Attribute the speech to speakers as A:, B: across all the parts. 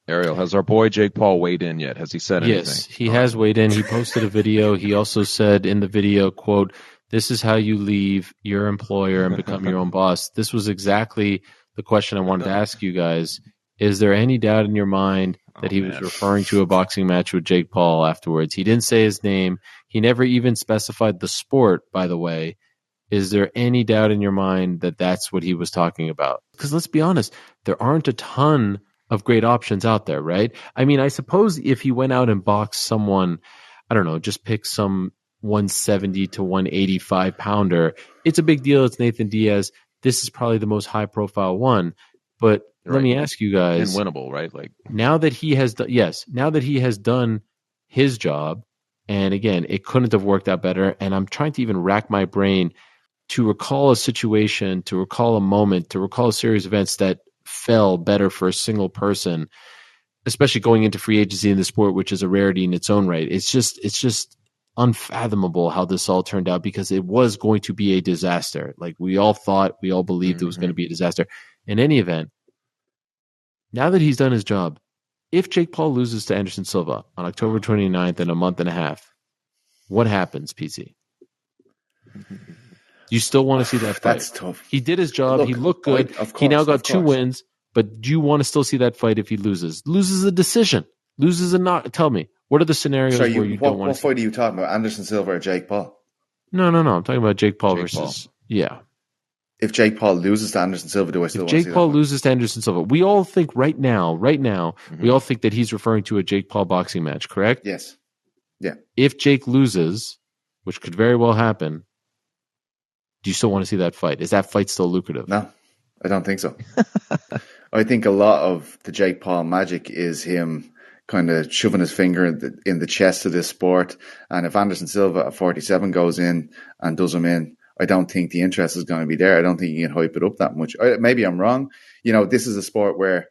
A: Ariel, has our boy Jake Paul weighed in yet? Has he said anything?
B: Yes, he has weighed in. He posted a video. He also said in the video, quote, "This is how you leave your employer and become your own boss." This was exactly the question I wanted to ask you guys. Is there any doubt in your mind that he was referring to a boxing match with Jake Paul afterwards? He didn't say his name. He never even specified the sport, by the way. Is there any doubt in your mind that that's what he was talking about? Because let's be honest, there aren't a ton of great options out there, right? I mean, I suppose if he went out and boxed someone, I don't know, just pick some 170 to 185 pounder, it's a big deal. It's Nathan Diaz. This is probably the most high profile one. But let me ask you guys,
A: and winnable, right? Like
B: now that he has done his job, and again, it couldn't have worked out better. And I'm trying to even rack my brain to recall a situation, to recall a moment, to recall a series of events that fell better for a single person, especially going into free agency in the sport, which is a rarity in its own right. It's just unfathomable how this all turned out, because it was going to be a disaster. Like we all believed it was going to be a disaster. In any event, now that he's done his job, if Jake Paul loses to Anderson Silva on October 29th in a month and a half, what happens, PC? You still want to see that fight?
C: That's tough.
B: He did his job. Look, he looked good. Of course, he now got 2 wins. But do you want to still see that fight if he loses? Loses a decision. Loses a knock. Tell me, what are the scenarios where you don't want to see?
C: What fight are you talking about? Anderson Silva or Jake Paul?
B: No. I'm talking about Jake Paul versus... Yeah.
C: If Jake Paul loses to Anderson Silva, do I still want to see that?
B: Jake Paul loses to Anderson Silva, we all think right now, we all think that he's referring to a Jake Paul boxing match, correct?
C: Yes. Yeah.
B: If Jake loses, which could very well happen, do you still want to see that fight? Is that fight still lucrative?
C: No, I don't think so. I think a lot of the Jake Paul magic is him kind of shoving his finger in the chest of this sport. And if Anderson Silva at 47 goes in and does him in, I don't think the interest is going to be there. I don't think you can hype it up that much. Maybe I'm wrong. This is a sport where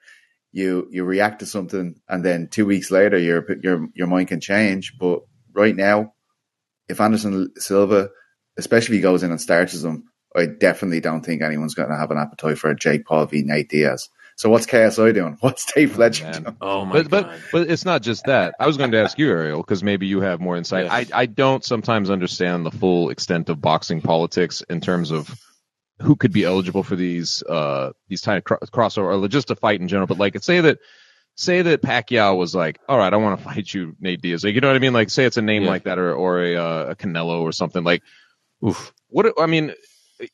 C: you react to something and then 2 weeks later your mind can change. But right now, if Anderson Silva, especially if he goes in and starches him, I definitely don't think anyone's going to have an appetite for a Jake Paul v Nate Diaz. So what's KSI doing? What's Dave Fletcher doing?
B: Oh my God.
A: But it's not just that. I was going to ask you, Ariel, because maybe you have more insight. Yes. I don't sometimes understand the full extent of boxing politics in terms of who could be eligible for these kind of crossover, or just a fight in general. But like, say that Pacquiao was like, all right, I want to fight you, Nate Diaz. Like, you know what I mean? Like, say it's a name like that, or a Canelo or something. Like, oof.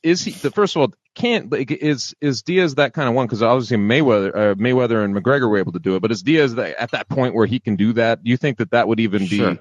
A: Is he first of all? Is Diaz that kind of one? Because obviously Mayweather and McGregor were able to do it, but is Diaz at that point where he can do that? Do you think that would even be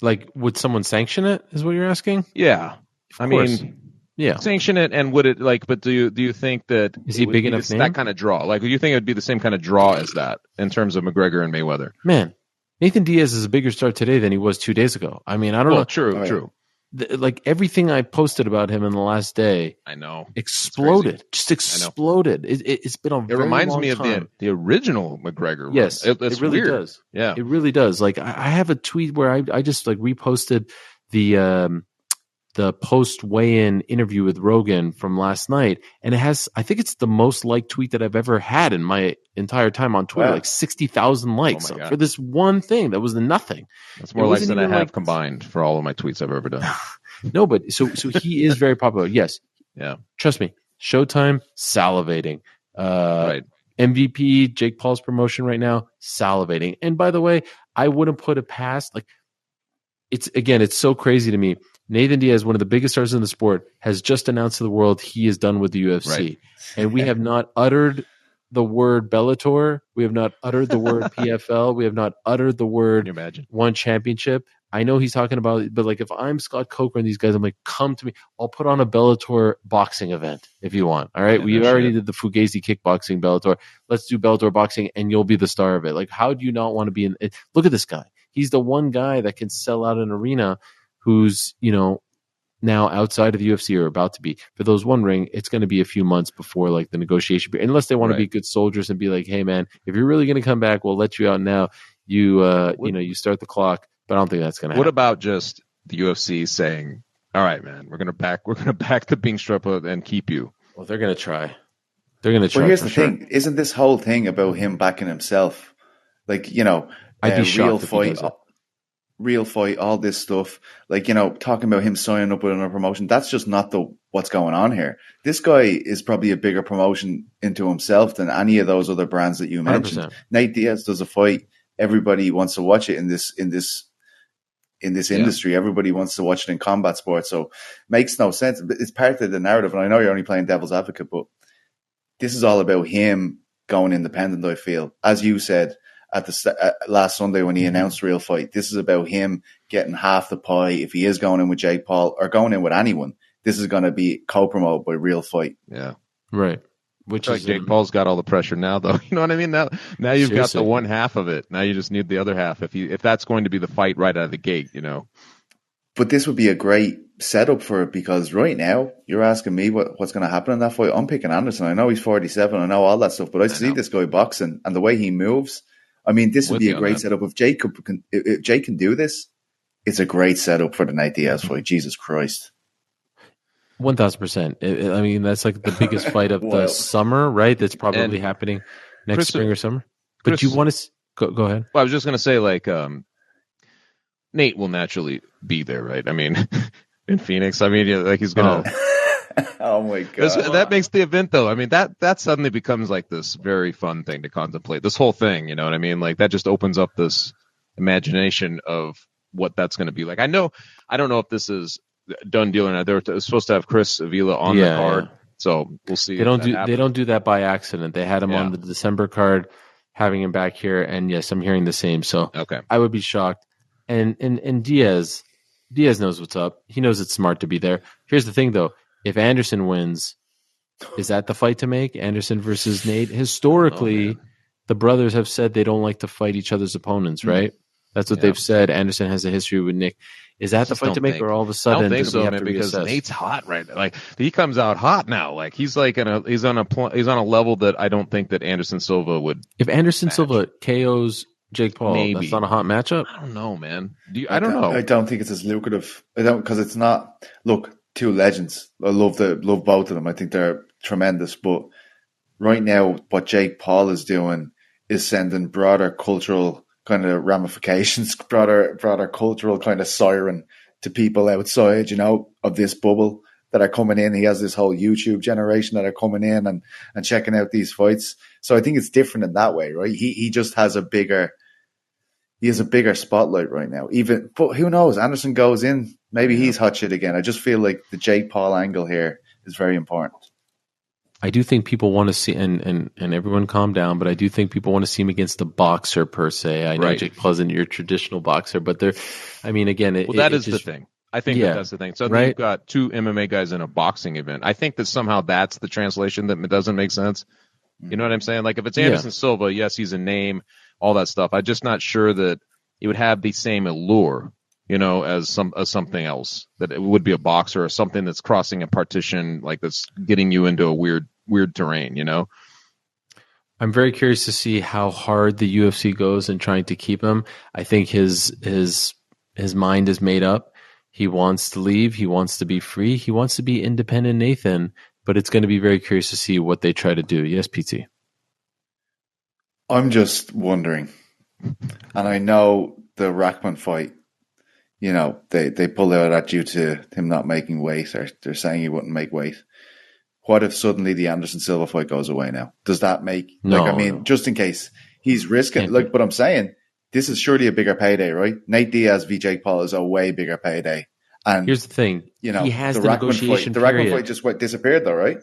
B: like, would someone sanction it? Is what you're asking?
A: Yeah, I mean, yeah, sanction it, and would it like? But do you think that
B: is he big enough?
A: That kind of draw? Like, do you think it would be the same kind of draw as that in terms of McGregor and Mayweather?
B: Man, Nathan Diaz is a bigger star today than he was 2 days ago. I mean, I don't know.
A: True.
B: Like everything I posted about him in the last day,
A: I know,
B: exploded. It's been a very long time.
A: It reminds me of the original McGregor run.
B: Yes, it really
A: weird.
B: Does.
A: Yeah,
B: it really does. Like I have a tweet where I just like reposted the post weigh-in interview with Rogan from last night, and I think it's the most liked tweet that I've ever had in my entire time on Twitter. Wow. Like 60,000 likes for this one thing that was nothing.
A: That's more likes than I have combined for all of my tweets I've ever done.
B: No, but so he is very popular. Yes,
A: yeah.
B: Trust me. Showtime salivating.
A: Right.
B: MVP Jake Paul's promotion right now salivating. And by the way, I wouldn't put it past, like, it's so crazy to me. Nathan Diaz, one of the biggest stars in the sport, has just announced to the world he is done with the UFC. Right. And we have not uttered the word Bellator. We have not uttered the word PFL. We have not uttered the word One Championship. I know he's talking about it, but like, if I'm Scott Coker and these guys, I'm like, come to me. I'll put on a Bellator boxing event if you want. All right. We already did the Fugazi kickboxing Bellator. Let's do Bellator boxing and you'll be the star of it. Like, how do you not want to be in it? Look at this guy. He's the one guy that can sell out an arena who's, now outside of the UFC or about to be. For those wondering, it's going to be a few months before like the negotiation period, unless they want to be good soldiers and be like, hey man, if you're really going to come back, we'll let you out now. You start the clock, but I don't think that's going to happen.
A: What about just the UFC saying, all right, man, we're going to back the Bingstrup and keep you?
B: Well, they're going to try. They're going to try.
C: Well, here's the thing. Isn't this whole thing about him backing himself? Like,
B: I'd be shocked if he does it.
C: Real fight, all this stuff. Like, talking about him signing up with another promotion. That's just not what's going on here. This guy is probably a bigger promotion into himself than any of those other brands that you mentioned.
B: 100%.
C: Nate Diaz does a fight. Everybody wants to watch it in this industry. Everybody wants to watch it in combat sports. So it makes no sense. It's part of the narrative. And I know you're only playing devil's advocate, but this is all about him going independent, I feel. As you said at the last Sunday when he announced Real Fight, this is about him getting half the pie. If he is going in with Jake Paul or going in with anyone, this is going to be co-promoted by Real Fight.
A: Yeah.
B: Right. Which
A: is Jake Paul's got all the pressure now, though. You know what I mean? Now you've Seriously. Got the one half of it. Now you just need the other half. If that's going to be the fight right out of the gate,
C: But this would be a great setup for it, because right now you're asking me what's going to happen in that fight. I'm picking Anderson. I know he's 47. I know all that stuff, but I see this guy boxing and the way he moves. I mean, this would be a great setup. If Jake can do this, it's a great setup for the Nate Diaz fight. Jesus Christ.
B: 1,000%. I mean, that's like the biggest fight of the summer, right? That's probably happening next spring or summer. But do you want to go ahead?
A: Well, I was just going to say, Nate will naturally be there, right? I mean, in Phoenix. I mean, he's going to.
C: Oh my God.
A: That makes the event, though. I mean, that suddenly becomes like this very fun thing to contemplate. This whole thing, you know what I mean? Like, that just opens up this imagination of what that's going to be like. I don't know if this is done deal or not. They're supposed to have Chris Avila on the card, so we'll see.
B: They don't do that by accident. They had him on the December card, having him back here, and yes, I'm hearing the same. So
A: okay,
B: I would be shocked. And Diaz knows what's up. He knows it's smart to be there. Here's the thing, though: if Anderson wins, is that the fight to make? Anderson versus Nate. Historically, the brothers have said they don't like to fight each other's opponents, right? That's what they've said. Anderson has a history with Nick. Is that the fight to make, or all of a sudden?
A: I don't think so, man, because Nate's hot right now. Like, he comes out hot now. Like, he's on a level that I don't think that Anderson Silva would.
B: If Anderson Silva KOs Jake Paul, that's not a hot matchup.
A: I don't know, man. I don't know.
C: I don't think it's as lucrative. Because it's not. Look, two legends. I love both of them. I think they're tremendous. But right now, what Jake Paul is doing is sending broader cultural kind of ramifications, broader cultural kind of siren to people outside, of this bubble that are coming in. He has this whole YouTube generation that are coming in and checking out these fights. So I think it's different in that way, right? He just has a bigger spotlight right now. But who knows? Anderson goes in, maybe he's hot shit again. I just feel like the Jake Paul angle here is very important.
B: I do think people want to see, and everyone calm down, but I do think people want to see him against the boxer per se. I know Jake Paul's not your traditional boxer, but the thing.
A: I think that's the thing. So you've got two MMA guys in a boxing event. I think that somehow that's the translation that doesn't make sense. You know what I'm saying? Like, if it's Anderson Silva, yes, he's a name, all that stuff. I'm just not sure that it would have the same allure, as something else, that it would be a boxer or something that's crossing a partition, like that's getting you into a weird terrain,
B: I'm very curious to see how hard the UFC goes in trying to keep him. I think his mind is made up. He wants to leave. He wants to be free. He wants to be independent, Nathan, but it's going to be very curious to see what they try to do. Yes, PT.
C: I'm just wondering, and I know the Rackman fight, they pulled out that due to him not making weight, or they're saying he wouldn't make weight. What if suddenly the Anderson Silva fight goes away now? Does that make just in case he's risking, but I'm saying this is surely a bigger payday, right? Nate Diaz v Jake Paul is a way bigger payday. And
B: here's the thing, he has the negotiation
C: fight. The Rackman fight just disappeared, though, right?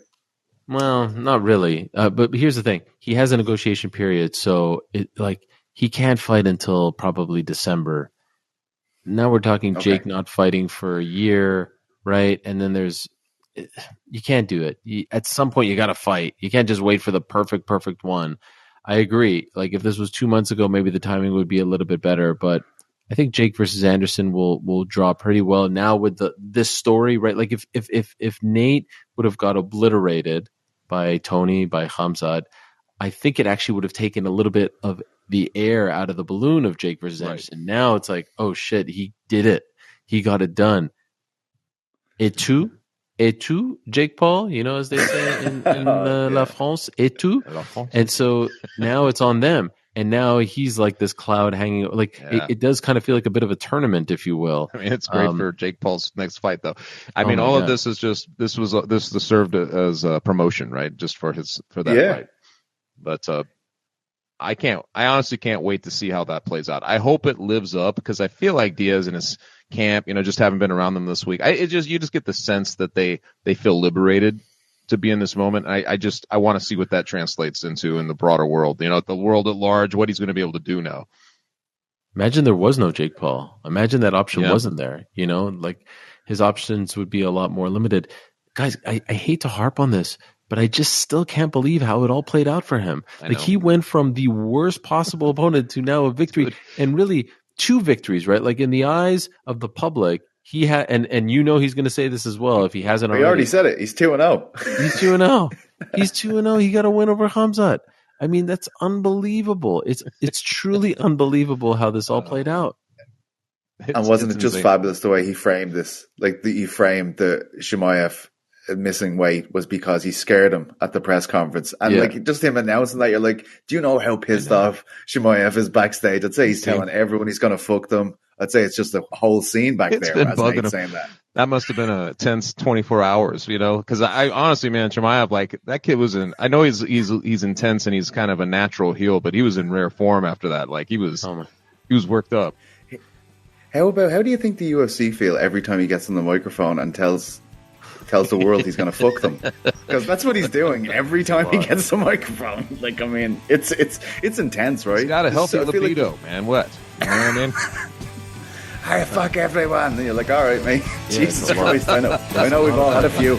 B: Well, not really. But here's the thing, he has a negotiation period, so he can't fight until probably December. Now we're talking Jake not fighting for a year, right? And then you can't do it. At some point, you got to fight. You can't just wait for the perfect one. I agree. Like, if this was 2 months ago, maybe the timing would be a little bit better. But I think Jake versus Anderson will draw pretty well now with this story, right? Like, if Nate would have got obliterated by Tony, by Khamzat, I think it actually would have taken a little bit of the air out of the balloon of Jake versus Anderson. Now it's like, oh shit, he did it. He got it done. Et tu, Jake Paul, as they say in La France, et tu. And so now it's on them. and now he's like this cloud hanging. Like it does kind of feel like a bit of a tournament, if you will.
A: I mean, it's great for Jake Paul's next fight, though. I mean, all of this is just this served as a promotion, right? Just for that fight. But I honestly can't wait to see how that plays out. I hope it lives up because I feel like Diaz and his camp, just haven't been around them this week. You just get the sense that they feel liberated to be in this moment. I want to see what that translates into in the broader world, the world at large, what he's going to be able to do now.
B: Imagine there was no Jake Paul. Imagine that option wasn't there, like his options would be a lot more limited. Guys, I hate to harp on this, but I just still can't believe how it all played out for him. Like he went from the worst possible opponent to now a victory and really 2 victories, right? Like in the eyes of the public, he had, and he's going to say this as well if he hasn't already.
C: He already said it. He's 2-0.
B: He's 2-0. He's 2-0. He got a win over Khamzat. I mean, that's unbelievable. It's truly unbelievable how this all played out.
C: And wasn't it just insane. Fabulous the way he framed this? Like he framed the Chimaev missing weight was because he scared him at the press conference, and like just him announcing that, you're like, do you know how pissed off Chimaev is backstage? I'd say he's telling everyone he's going to fuck them. I'd say it's just a whole scene back there.
A: Been bugging him. Saying that must have been a tense 24 hours, because I honestly, man, Chimaev, like that kid was in. I know he's intense and he's kind of a natural heel, but he was in rare form after that. Like he was worked up.
C: How do you think the UFC feel every time he gets on the microphone and tells the world he's going to fuck them? Because that's what he's doing every time he gets the microphone. Like, I mean, it's intense, right?
A: He's got a healthy libido, man. What? You know what I mean?
C: I fuck everyone. And you're like, all right, mate. Jesus Christ, I know we've all had a few.